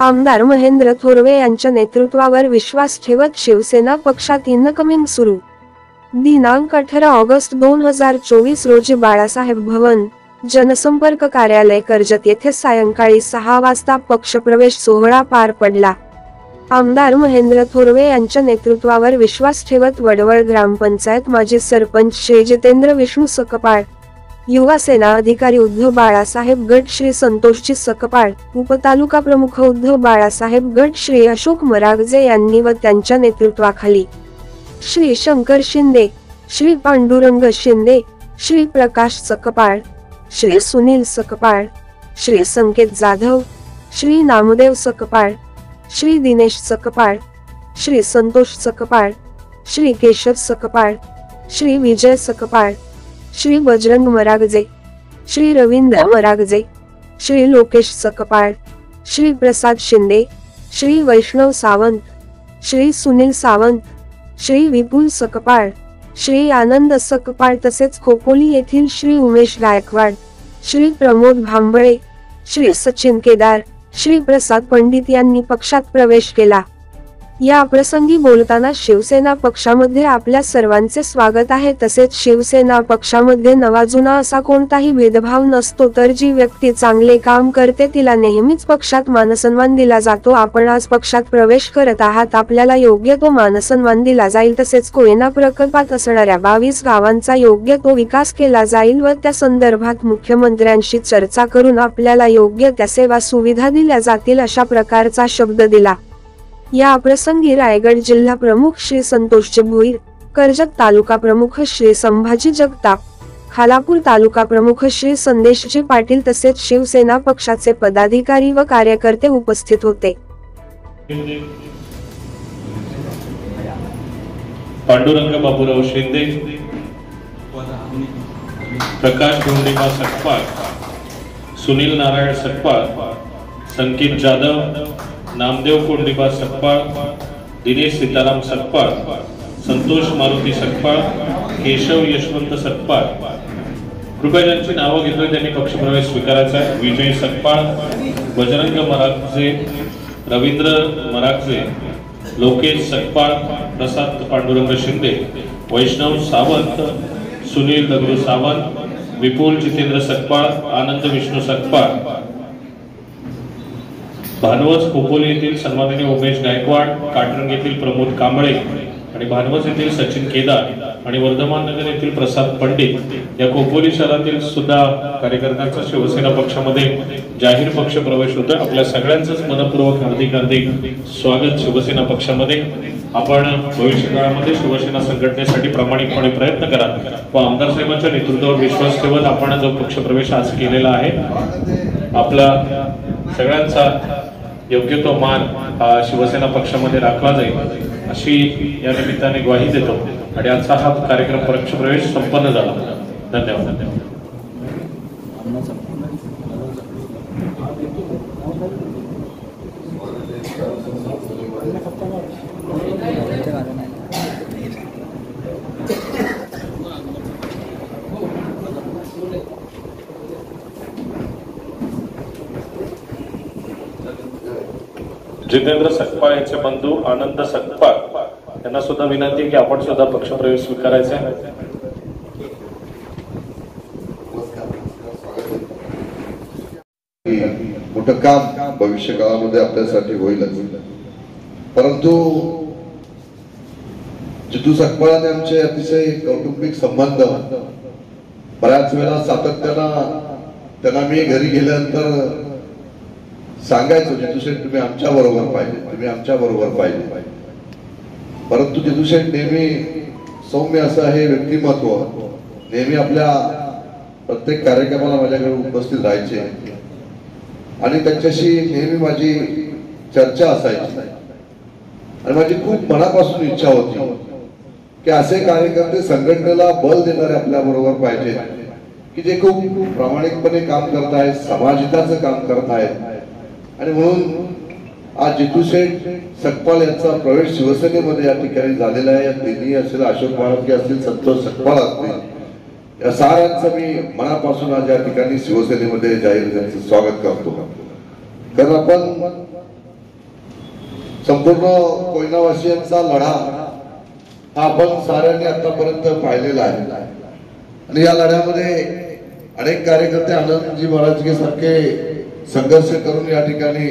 आमदार महेंद्र थोरवे यांच्या नेतृत्वावर विश्वास ठेवत शिवसेना पक्षात इनकमिंग सुरू। दिनांक 18 ऑगस्ट 2024 रोजी बाळासाहेब भवन, जनसंपर्क कार्यालय कर्जत येथे सायंकाळी 6 वाजता पक्षप्रवेश सोहळा पार पडला। आमदार महेंद्र थोरवे यांच्या नेतृत्वावर विश्वास ठेवत वडवळ ग्रामपंचायत माजी सरपंच श्री जितेंद्र विष्णू सकपाळ, युवा सेना अधिकारी उद्धव बाळासाहेब गट श्री संतोषजी सकपाळ, उपतालुका प्रमुख उद्धव बाळासाहेब गट श्री अशोक मरागजे यांनी व त्यांच्या नेतृत्वाखाली श्री शंकर शिंदे, श्री पांडुरंग शिंदे, श्री प्रकाश सकपाळ, श्री सुनील सकपाळ, श्री संकेत जाधव, श्री नामदेव सकपाळ, श्री दिनेश सकपाळ, श्री संतोष सकपाळ, श्री केशव सकपाळ, श्री विजय सकपाळ, श्री बजरंग मरागजे, श्री रवींद्र मरागजे, श्री लोकेश सकपाळ, श्री प्रसाद शिंदे, श्री वैष्णव सावंत, श्री सुनील सावंत, श्री विपुल सकपाळ, श्री आनंद सकपाळ तसेच खोपोली येथील श्री उमेश गायकवाड, श्री प्रमोद भांबळे, श्री सचिन केदार, श्री प्रसाद पंडित यांनी पक्षात प्रवेश केला। या प्रसंगी बोलताना शिवसेना पक्षामध्ये आपल्या सर्वांचे स्वागत आहे, तसेच शिवसेना पक्षामध्ये नवा जुना असा कोणताही भेदभाव नसतो, तर जी व्यक्ती चांगले काम करते तिला नेहमीच पक्षात मानसन्मान दिला जातो। आपण आज पक्षात प्रवेश करत आहात, आपल्याला योग्य तो मानसन्मान दिला जाईल, तसेच कोयना प्रकल्पात असणाऱ्या 22 गावांचा योग्य तो विकास केला जाईल व त्या संदर्भात मुख्यमंत्र्यांशी चर्चा करून आपल्याला योग्य त्या सेवा सुविधा दिल्या जातील, अशा प्रकारचा शब्द दिला। या प्रसंगी रायगड जिल्हा प्रमुख श्री संतोषजी भोईर, कर्जत तालुका प्रमुख श्री संभाजी जगताप, खालापूर तालुका प्रमुख श्री संदेशजी पाटील तसेच शिवसेना पक्षाचे पदाधिकारी व कार्यकर्ते उपस्थित होते। पांडुरंग बाबूराव शिंदे, प्रकाश गोंडेबा सकपाळ, सुनील नारायण सकपाळ, संकेत जाधव, नामदेव कोंडीबा सकपाळ, दिनेश सीताराम सकपाळ, संतोष मारुती सकपाळ, केशव यशवंत सकपाळ। कृपया ज्यांची नावं घेतोय त्यांनी पक्षप्रवेश स्वीकारायचा आहे। विजय सकपाळ, बजरंग मरागजे, रवींद्र मरागजे, लोकेश सकपाळ, प्रसाद पांडुरंग शिंदे, वैष्णव सावंत, सुनील दगडू सावंत, विपुल जितेंद्र सकपाळ, आनंद विष्णू सकपाळ, भानवस खोपोली येथील सन्माननीय उमेश गायकवाड, काटरंग येथील प्रमोद कांबळे आणि भानवस येथील सचिन केदार आणि वर्धमान नगर येथील प्रसाद पंडित या खोपोली शहरातील सुद्धा कार्यकर्त्यांचा शिवसेना पक्षामध्ये जाहीर पक्ष प्रवेश होतोय। आपल्या सगळ्यांचंच मनपूर्वक हार्दिक स्वागत शिवसेना पक्षामध्ये। आपण भविष्यकाळामध्ये शिवसेना संघटनेसाठी प्रामाणिकपणे प्रयत्न करा व आमदार साहेबांच्या नेतृत्वावर विश्वास ठेवत आपण जो पक्ष प्रवेश आज केलेला आहे, आपला सगळ्यांचा योग्य तो मान शिवसेना पक्षामध्ये राखला जाईल अशी या निमित्ताने ग्वाही देतो आणि आजचा हा कार्यक्रम पक्ष प्रवेश संपन्न झाला। धन्यवाद। जितेंद्र सकपाळ यांचे बंधू आनंद सकपाळ यांना सुद्धा विनंती की आपण सुद्धा पक्षप्रवेश स्वीकारायचा आहे। मोठं काम भविष्य काळामध्ये आपल्यासाठी होईलच, परंतु जितू सकपाळ आणि आमचे अतिशय कौटुंबिक संबंध बऱ्याच वेळा सातत्यानं त्यांना मी घरी गेल्यानंतर सांगायचो, जितूशेठ तुम्ही आमच्या बरोबर पाहिजे, तुम्ही आमच्या बरोबर पाहिजे। परंतु जितूशेठ नेहमी सौम्य असं हे व्यक्तिमत्व नेहमी आपल्या प्रत्येक कार्यक्रमाला माझ्याकडे उपस्थित राहायचे आणि त्यांच्याशी नेहमी माझी चर्चा असायची आणि माझी खूप मनापासून इच्छा होती की असे कार्यकर्ते संघटनेला बल देणारे आपल्या बरोबर पाहिजे, की जे खूप प्रामाणिकपणे काम करत आहेत, समाजहिताचं काम करत आहेत। आणि म्हणून आज जितूशेठ सकपाळ यांचा प्रवेश शिवसेनेमध्ये या ठिकाणी झालेला आहे। तिन्ही असेल, अशोक माळके असतील, संतोष सकपाळ असतील, या साऱ्यांचं मी मनापासून आज या ठिकाणी शिवसेनेमध्ये जाहीर त्यांचं स्वागत करतो। कारण आपण संपूर्ण कोयनावासियांचा लढा हा आपण साऱ्यांनी आतापर्यंत पाहिलेला आहे आणि या लढ्यामध्ये अनेक कार्यकर्ते आनंदजी महाराजगे सारखे संघर्ष करून या ठिकाणी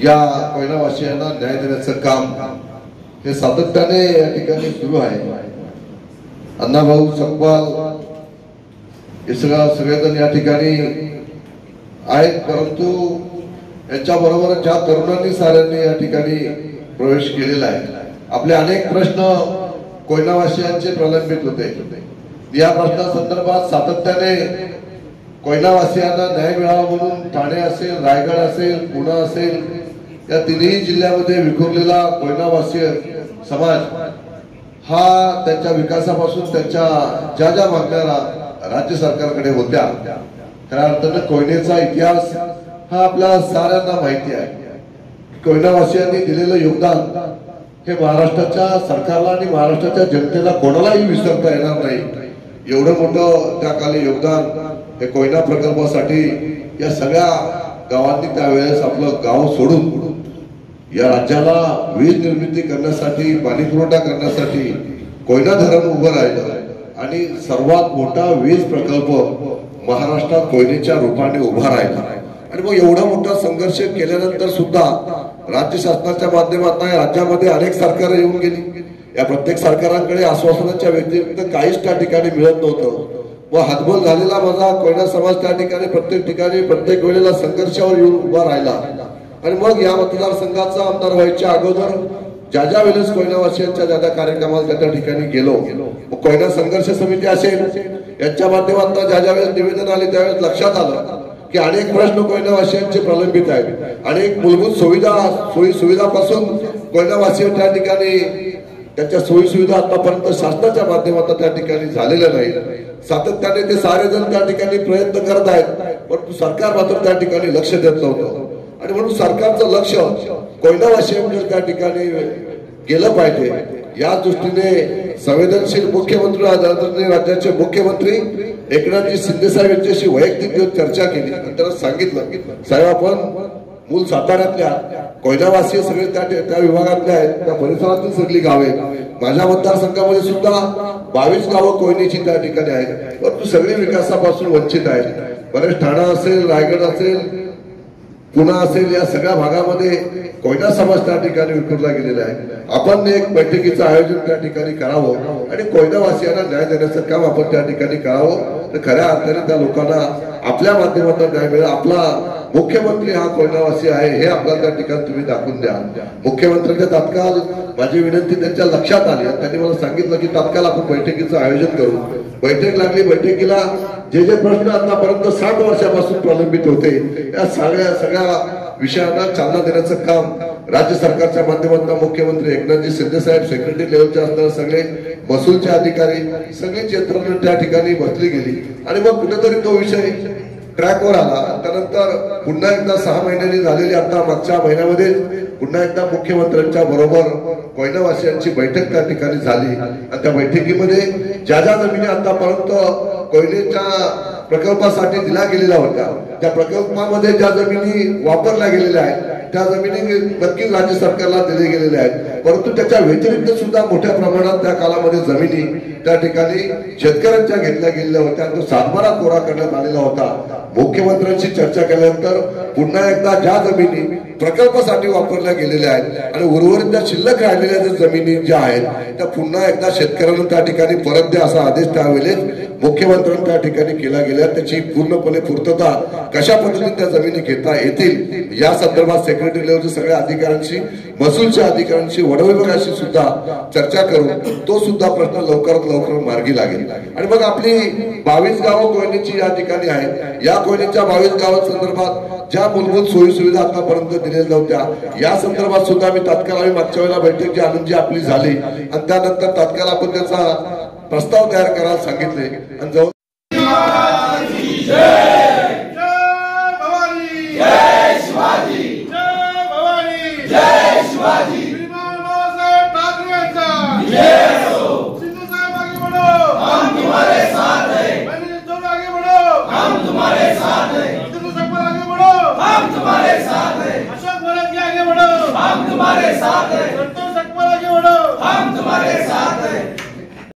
या कोयनावासियांना न्याय देण्याचं काम हे सातत्याने या ठिकाणी सुरू आहे. अण्णाभाऊ सकपाल हे सगळेजण या ठिकाणी आहेत, परंतु यांच्या बरोबर ज्या तरुणांनी साऱ्यांनी या ठिकाणी प्रवेश केलेला आहे. आपले अनेक प्रश्न कोयनावासियांचे प्रलंबित होते. या प्रश्नासंदर्भात सातत्याने कोयनावासियांना न्याय मिळावा म्हणून ठाणे असेल, रायगड असेल, पुणे असेल या तिन्ही जिल्ह्यामध्ये विखुरलेला कोयनावासीय समाज हा त्यांच्या विकासापासून त्यांच्या ज्या ज्या मागण्या राज्य सरकारकडे होत्या, खऱ्या अर्थानं कोयनेचा इतिहास हा आपल्या साऱ्यांना माहिती आहे. कोयनावासियांनी दिलेलं योगदान हे महाराष्ट्राच्या सरकारला आणि महाराष्ट्राच्या जनतेला कोणालाही विसरता येणार नाही. एवढं मोठं त्या काली योगदान हे कोयना प्रकल्पासाठी या सगळ्या गावांनी त्यावेळेस आपलं गाव सोडून या राज्याला वीज निर्मिती करण्यासाठी, पाणी पुरवठा करण्यासाठी कोयना धरण उभं राहिलं आणि सर्वात मोठा वीज प्रकल्प महाराष्ट्रात कोयनेच्या रूपाने उभा राहिला. आणि मग एवढा मोठा संघर्ष केल्यानंतर सुद्धा राज्य शासनाच्या माध्यमातून राज्यामध्ये अनेक सरकार येऊन गेली. या प्रत्येक सरकारांकडे आश्वासनाच्या व्यतिरिक्त काहीच त्या ठिकाणी मिळत नव्हतं. व हातबल झालेला माझा कोयना समाज त्या ठिकाणी प्रत्येक ठिकाणी प्रत्येक वेळेला संघर्षावर येऊन उभा राहिला. आणि मग या मतदारसंघाचा आमदार व्हायच्या अगोदर ज्या वेळेस कोयनावासियांच्या ज्या कार्यक्रमाला त्या ठिकाणी गेलो, कोयना संघर्ष समिती असेल यांच्या माध्यमातून ज्या वेळेस निवेदन आले त्यावेळेस लक्षात आलं की अनेक प्रश्न कोयनावासियांचे प्रलंबित आहेत. अनेक मूलभूत सोयी सुविधापासून कोयनावासी त्या ठिकाणी त्यांच्या सोयी सुविधा आतापर्यंत शासनाच्या माध्यमातून त्या ठिकाणी झालेल्या नाही. सातत्याने ते सारे जण त्या ठिकाणी प्रयत्न करत आहेत, परंतु सरकार मात्र त्या ठिकाणी लक्ष देत नव्हतं. आणि म्हणून सरकारचं लक्ष कोयनावासियांकडे त्या ठिकाणी गेलं पाहिजे या दृष्टीने संवेदनशील मुख्यमंत्री आदरणीय राज्याचे मुख्यमंत्री एकनाथजी शिंदे साहेब यांच्याशी वैयक्तिक चर्चा केली. त्यांना सांगितलं, साहेब आपण मूल साताऱ्यातल्या कोयनावासी सगळे त्या विभागातल्या आहेत, त्या परिसरातील सगळी गावे, माझ्या मतदारसंघामध्ये सुद्धा 22 गावं कोयनेची त्या ठिकाणी आहेत, परंतु सगळे विकासापासून वंचित आहेत. बरेच ठाणा असेल, रायगड असेल, पुणे असेल या सगळ्या भागामध्ये कोयना समाज त्या ठिकाणी विखुरला गेलेला आहे. आपण एक बैठकीचं आयोजन त्या ठिकाणी करावं आणि कोयनावासियांना न्याय देण्याचं काम आपण त्या ठिकाणी करावं. तर खऱ्या अर्थाने त्या लोकांना आपल्या माध्यमातून न्याय मिळेल. आपला मुख्यमंत्री हा कोयनावासी आहे हे आपल्याला त्या ठिकाणी तुम्ही दाखवून द्या. मुख्यमंत्र्यांच्या तात्काळ माझी विनंती त्यांच्या लक्षात आली आणि त्यांनी मला सांगितलं की तात्काळ आपण बैठकीचं आयोजन करू. बैठक लागली. बैठकीला जे प्रश्न आतापर्यंत 60 वर्षापासून प्रलंबित होते या सगळ्या विषयांना चालना देण्याचं काम राज्य सरकारच्या माध्यमातून मुख्यमंत्री एकनाथजी शिंदे साहेब, सेक्रेटरी लेवलचे असणारे सगळे महसूलचे अधिकारी, सगळीच यंत्रणा त्या ठिकाणी बसली गेली आणि मग कुठेतरी तो विषय ट्रॅकवर आला. त्यानंतर पुन्हा एकदा 6 महिन्यांनी झालेली आता मागच्या महिन्यामध्ये पुन्हा एकदा मुख्यमंत्र्यांच्या बरोबर कोयनावासियांची बैठक त्या ठिकाणी झाली आणि त्या बैठकीमध्ये ज्या जमिनी आतापर्यंत कोयनेच्या प्रकल्पासाठी दिल्या गेलेल्या होत्या त्या प्रकल्पामध्ये ज्या जमिनी वापरल्या गेलेल्या आहेत त्या जमिनी नक्कीच राज्य सरकारला दिले गेलेल्या आहेत. परंतु त्याच्या व्यतिरिक्त सुद्धा मोठ्या प्रमाणात त्या कालामध्ये जमिनी त्या ठिकाणी शेतकऱ्यांच्या घेतल्या गेलेल्या होत्या. तो सातबारा कोरा करण्यात आलेला होता. मुख्यमंत्र्यांशी चर्चा केल्यानंतर पुन्हा एकदा ज्या जमिनी प्रकल्पासाठी वापरल्या गेलेल्या आहेत आणि उर्वरित त्या शिल्लक राहिलेल्या ज्या जमिनी ज्या आहेत त्या पुन्हा एकदा शेतकऱ्यांना त्या ठिकाणी परत द्या असा आदेश त्यावेळेस मुख्यमंत्र्यांनी त्या ठिकाणी केला गेला. त्याची पूर्णपणे पूर्तता कशा पद्धतीने त्या जमिनी घेता येतील या संदर्भात सेक्रेटरी लेवलच्या सगळ्या अधिकाऱ्यांशी, महसूलच्या अधिकाऱ्यांशी, वनविभागाशी सुद्धा चर्चा करून तो सुद्धा प्रश्न लवकरात लवकर मार्गी लागेल. आणि मग आपली 22 गावं कोयनेची या ठिकाणी आहेत. या कोयनेच्या 22 गावांसंदर्भात ज्या मूलभूत सोयी सुविधा आतापर्यंत दिलेल्या नव्हत्या या संदर्भात सुद्धा मी तात्काळ मागच्या वेळेला बैठक जी आनंदजी आपली झाली आणि त्यानंतर तात्काळ आपण त्याचा प्रस्ताव तयार करायला सांगितले आणि जाऊन तुम्हारे साथ है